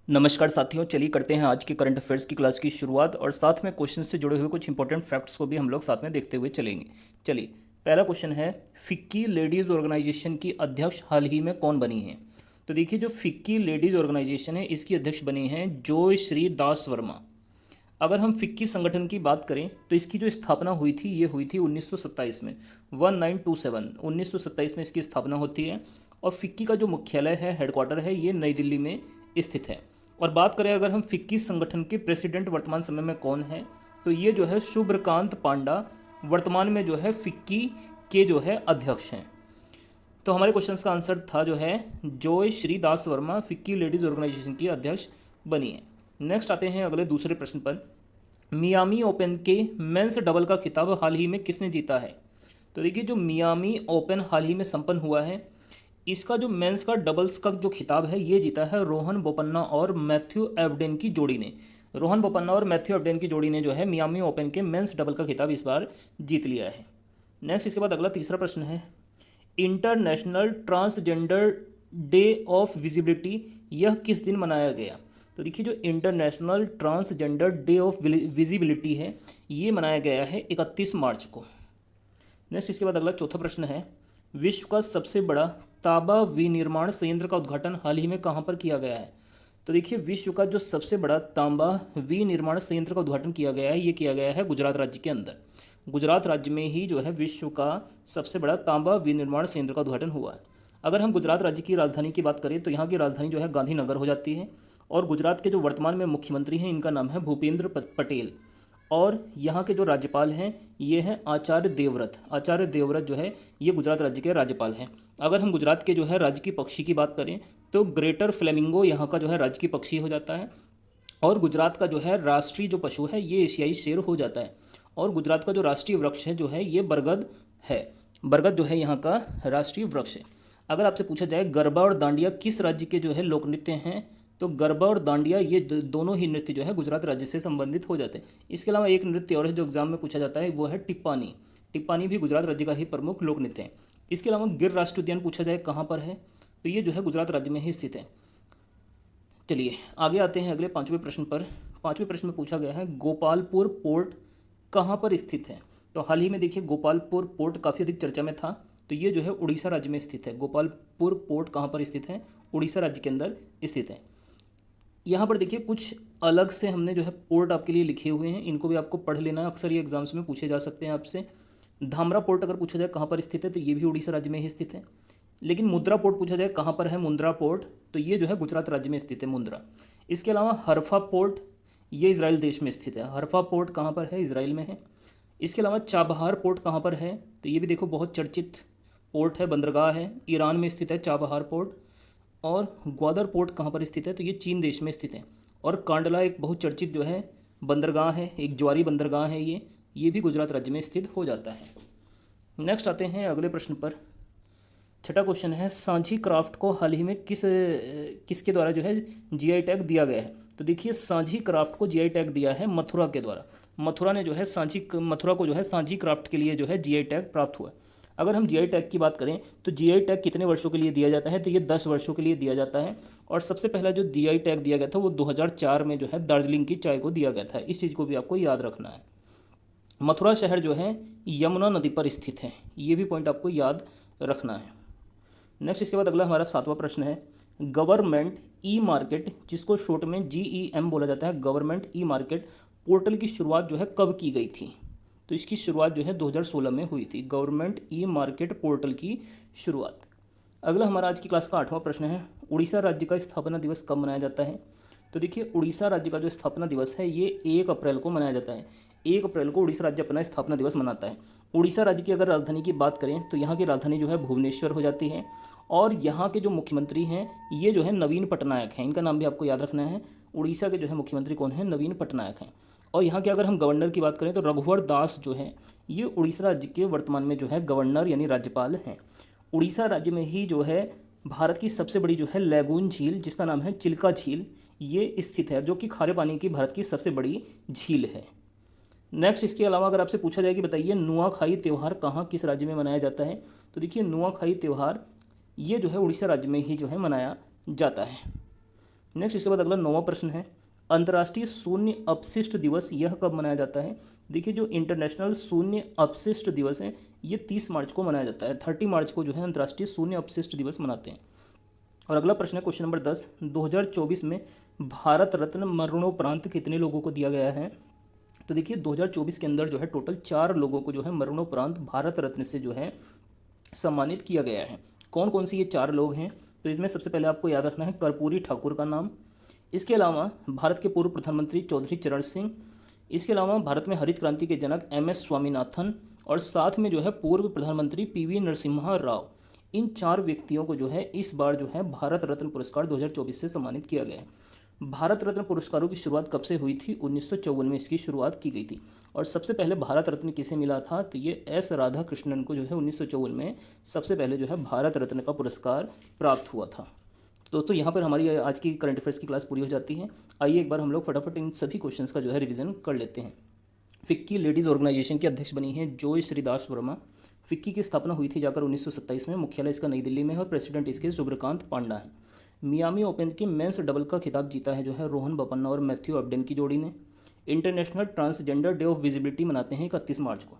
नमस्कार साथियों, चलिए करते हैं आज के करंट अफेयर्स की क्लास की शुरुआत और साथ में क्वेश्चन से जुड़े हुए कुछ इंपॉर्टेंट फैक्ट्स को भी हम लोग साथ में देखते हुए चलेंगे। चलिए, पहला क्वेश्चन है, फिक्की लेडीज़ ऑर्गेनाइजेशन की अध्यक्ष हाल ही में कौन बनी है? तो देखिए, जो फिक्की लेडीज़ ऑर्गेनाइजेशन है इसकी अध्यक्ष बनी हैं जॉय श्री दास वर्मा। अगर हम फिक्की संगठन की बात करें तो इसकी जो स्थापना हुई थी ये हुई थी 1927 में, 1927 में इसकी स्थापना होती है। और फिक्की का जो मुख्यालय है, हेडक्वार्टर है, ये नई दिल्ली में स्थित है। और बात करें अगर हम फिक्की संगठन के प्रेसिडेंट वर्तमान समय में कौन है, तो ये जो है शुभ्रकांत पांडा वर्तमान में जो है फिक्की के जो है अध्यक्ष हैं। तो हमारे क्वेश्चन का आंसर था जो है Joy Shri Das Verma FICCI ladies organisation की अध्यक्ष बनी है। नेक्स्ट आते हैं अगले दूसरे प्रश्न पर। मियामी ओपन के मेंस डबल का खिताब हाल ही में किसने जीता है? तो देखिए, जो मियामी ओपन हाल ही में संपन्न हुआ है, इसका जो मेंस का डबल्स का जो खिताब है ये जीता है रोहन बोपन्ना और मैथ्यू एवडेन की जोड़ी ने। रोहन बोपन्ना और मैथ्यू एवडेन की जोड़ी ने जो है मियामी ओपन के मेंस डबल का खिताब इस बार जीत लिया है। नेक्स्ट इसके बाद अगला तीसरा प्रश्न है, international transgender day of visibility यह किस दिन मनाया गया? तो देखिए, जो international transgender day of visibility है ये मनाया गया है 31 मार्च को। नेक्स्ट इसके बाद अगला चौथा प्रश्न है, विश्व का सबसे बड़ा तांबा विनिर्माण संयंत्र का उद्घाटन हाल ही में कहाँ पर किया गया है? तो देखिए, विश्व का जो सबसे बड़ा तांबा विनिर्माण संयंत्र का उद्घाटन किया गया है ये किया गया है गुजरात राज्य के अंदर। गुजरात राज्य में ही जो है विश्व का सबसे बड़ा तांबा विनिर्माण संयंत्र का उद्घाटन हुआ है। अगर हम गुजरात राज्य की राजधानी की बात करें तो यहाँ की राजधानी जो है गांधीनगर हो जाती है। और गुजरात के जो वर्तमान में मुख्यमंत्री हैं इनका नाम है भूपेंद्र पटेल। और यहाँ के जो राज्यपाल हैं ये हैं आचार्य देवव्रत। आचार्य देवव्रत जो है ये गुजरात राज्य के राज्यपाल हैं। अगर हम गुजरात के जो है राजकीय पक्षी की बात करें तो ग्रेटर फ्लेमिंगो यहाँ का जो है राजकीय पक्षी हो जाता है। और गुजरात का जो है राष्ट्रीय जो पशु है ये एशियाई शेर हो जाता है। और गुजरात का जो राष्ट्रीय वृक्ष है जो है ये बरगद है। बरगद जो है यहाँ का राष्ट्रीय वृक्ष है। अगर आपसे पूछा जाए गरबा और दांडिया किस राज्य के जो है लोक नृत्य हैं, तो गरबा और दांडिया ये दोनों ही नृत्य जो है गुजरात राज्य से संबंधित हो जाते हैं। इसके अलावा एक नृत्य और है जो एग्जाम में पूछा जाता है वो है टिप्पानी। टिप्पानी भी गुजरात राज्य का ही प्रमुख लोक नृत्य है। इसके अलावा गिर राष्ट्रीय उद्यान पूछा जाए कहाँ पर है, तो ये जो है गुजरात राज्य में ही स्थित है। चलिए आगे आते हैं अगले पाँचवें प्रश्न पर। पाँचवें प्रश्न में पूछा गया है गोपालपुर पोर्ट कहाँ पर स्थित है? तो हाल ही में देखिए गोपालपुर पोर्ट काफ़ी अधिक चर्चा में था। तो ये जो है उड़ीसा राज्य में स्थित है। गोपालपुर पोर्ट कहाँ पर स्थित है? उड़ीसा राज्य के अंदर स्थित है। यहाँ पर देखिए कुछ अलग से हमने जो है पोर्ट आपके लिए लिखे हुए हैं, इनको भी आपको पढ़ लेना है, अक्सर ये एग्जाम्स में पूछे जा सकते हैं आपसे। धामरा पोर्ट अगर पूछा जाए कहाँ पर स्थित है तो ये भी उड़ीसा राज्य में ही स्थित है। लेकिन मुंद्रा पोर्ट पूछा जाए कहाँ पर है मुंद्रा पोर्ट, तो ये जो है गुजरात राज्य में स्थित है मुंद्रा। इसके अलावा हरफा पोर्ट ये इजराइल देश में स्थित है। हरफा पोर्ट कहाँ पर है? इजराइल में है। इसके अलावा चाबहार पोर्ट कहाँ पर है? तो ये भी देखो बहुत चर्चित पोर्ट है, बंदरगाह है, ईरान में स्थित है चाबहार पोर्ट। और ग्वादर पोर्ट कहाँ पर स्थित है? तो ये चीन देश में स्थित है। और कांडला एक बहुत चर्चित जो है बंदरगाह है, एक ज्वारी बंदरगाह है, ये भी गुजरात राज्य में स्थित हो जाता है। नेक्स्ट आते हैं अगले प्रश्न पर। छठा क्वेश्चन है, सांची क्राफ्ट को हाल ही में किसके द्वारा जो है जीआई टैग दिया गया है? तो देखिए, सांची क्राफ्ट को जीआई टैग दिया है मथुरा के द्वारा। मथुरा ने जो है मथुरा को जो है सांची क्राफ्ट के लिए जो है जीआई टैग प्राप्त हुआ। अगर हम जीआई टैग की बात करें तो जीआई टैग कितने वर्षों के लिए दिया जाता है? तो ये 10 वर्षों के लिए दिया जाता है। और सबसे पहला जो जीआई टैग दिया गया था वो 2004 में जो है दार्जिलिंग की चाय को दिया गया था। इस चीज़ को भी आपको याद रखना है। मथुरा शहर जो है यमुना नदी पर स्थित है, ये भी पॉइंट आपको याद रखना है। नेक्स्ट इसके बाद अगला हमारा सातवां प्रश्न है, गवर्नमेंट ई मार्केट जिसको शॉर्ट में GEM बोला जाता है, गवर्नमेंट ई मार्केट पोर्टल की शुरुआत जो है कब की गई थी? तो इसकी शुरुआत जो है 2016 में हुई थी, गवर्नमेंट ई मार्केट पोर्टल की शुरुआत। अगला हमारा आज की क्लास का आठवां प्रश्न है, उड़ीसा राज्य का स्थापना दिवस कब मनाया जाता है? तो देखिए, उड़ीसा राज्य का जो स्थापना दिवस है ये 1 अप्रैल को मनाया जाता है। 1 अप्रैल को उड़ीसा राज्य अपना स्थापना दिवस मनाता है। उड़ीसा राज्य की अगर राजधानी की बात करें तो यहाँ की राजधानी जो है भुवनेश्वर हो जाती है। और यहाँ के जो मुख्यमंत्री हैं ये जो है नवीन पटनायक हैं, इनका नाम भी आपको याद रखना है। उड़ीसा के जो है मुख्यमंत्री कौन है? नवीन पटनायक हैं। और यहाँ के अगर हम गवर्नर की बात करें तो रघुवर दास जो है ये उड़ीसा राज्य के वर्तमान में जो है गवर्नर यानी राज्यपाल हैं। उड़ीसा राज्य में ही जो है भारत की सबसे बड़ी जो है लैगून झील जिसका नाम है चिल्का झील ये स्थित है, जो कि खारे पानी की भारत की सबसे बड़ी झील है। नेक्स्ट इसके अलावा अगर आपसे पूछा जाए कि बताइए नुआखाई त्यौहार कहाँ किस राज्य में मनाया जाता है, तो देखिए नुआखाई त्यौहार ये जो है उड़ीसा राज्य में ही जो है मनाया जाता है। नेक्स्ट इसके बाद अगला 9वां प्रश्न है, अंतर्राष्ट्रीय शून्य अपशिष्ट दिवस यह कब मनाया जाता है? देखिए जो इंटरनेशनल शून्य अपशिष्ट दिवस है ये 30 मार्च को मनाया जाता है। 30 मार्च को जो है अंतर्राष्ट्रीय शून्य अपशिष्ट दिवस मनाते हैं। और अगला प्रश्न है क्वेश्चन नंबर 10, 2024 में भारत रत्न मरणोपरांत कितने लोगों को दिया गया है? तो देखिए 2024 के अंदर जो है टोटल 4 लोगों को जो है मरणोपरांत भारत रत्न से जो है सम्मानित किया गया है। कौन कौन से ये 4 लोग हैं? तो इसमें सबसे पहले आपको याद रखना है कर्पूरी ठाकुर का नाम, इसके अलावा भारत के पूर्व प्रधानमंत्री चौधरी चरण सिंह, इसके अलावा भारत में हरित क्रांति के जनक MS स्वामीनाथन, और साथ में जो है पूर्व प्रधानमंत्री PV नरसिम्हा राव। इन 4 व्यक्तियों को जो है इस बार जो है भारत रत्न पुरस्कार 2024 से सम्मानित किया गया है। भारत रत्न पुरस्कारों की शुरुआत कब से हुई थी? 1954 में इसकी शुरुआत की गई थी। और सबसे पहले भारत रत्न किसे मिला था? तो ये S राधाकृष्णन को जो है 1954 में सबसे पहले जो है भारत रत्न का पुरस्कार प्राप्त हुआ था। तो यहाँ पर हमारी आज की करंट अफेयर्स की क्लास पूरी हो जाती है। आइए एक बार हम लोग फटाफट इन सभी क्वेश्चंस का जो है रिवीजन कर लेते हैं। फिक्की लेडीज़ ऑर्गेनाइजेशन की अध्यक्ष बनी है जॉय श्रीदास वर्मा। फिक्की की स्थापना हुई थी जाकर 1927 में। मुख्यालय इसका नई दिल्ली में है और प्रेसिडेंट इसके शुभ्रकांत पांडा है। मियामी ओपन के मेंस डबल का खिताब जीता है जो है रोहन बोपन्ना और मैथ्यू एबडेन की जोड़ी ने। International transgender day of visibility मनाते हैं 31 मार्च को।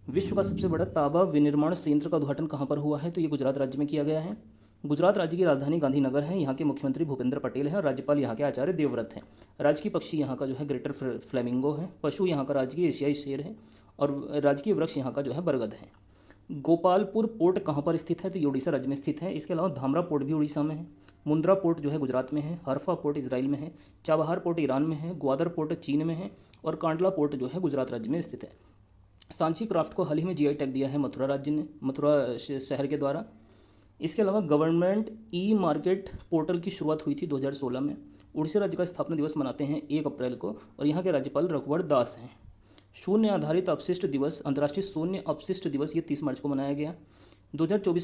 विश्व का सबसे बड़ा तांबा विनिर्माण संयंत्र का उद्घाटन कहाँ पर हुआ है? तो ये गुजरात राज्य में किया गया है। गुजरात राज्य की राजधानी गांधीनगर है। यहाँ के मुख्यमंत्री भूपेंद्र पटेल हैं और राज्यपाल यहाँ के आचार्य देवव्रत हैं। राजकीय पक्षी यहाँ का जो है ग्रेटर फ्लेमिंगो है। पशु यहाँ का राजकीय एशियाई शेर है और राजकीय वृक्ष यहाँ का जो है बरगद है। गोपालपुर पोर्ट कहाँ पर स्थित है? तो ये उड़ीसा राज्य में स्थित है। इसके अलावा धामरा पोर्ट भी उड़ीसा में है। मुंद्रा पोर्ट जो है गुजरात में है। हरफा पोर्ट इजराइल में है। चाबहार पोर्ट ईरान में है। ग्वादर पोर्ट चीन में है और कांडला पोर्ट जो है गुजरात राज्य में स्थित है। सांची क्राफ्ट को हाल ही में GI टैग दिया है मथुरा राज्य ने, मथुरा शहर के द्वारा। इसके अलावा गवर्नमेंट E-मार्केट पोर्टल की शुरुआत हुई थी 2016 में। उड़ीसा राज्य का स्थापना दिवस मनाते हैं 1 अप्रैल को और यहाँ के राज्यपाल रघुवर दास हैं। शून्य आधारित अपशिष्ट दिवस, अंतर्राष्ट्रीय शून्य अपशिष्ट दिवस ये 30 मार्च को मनाया गया। 2024 में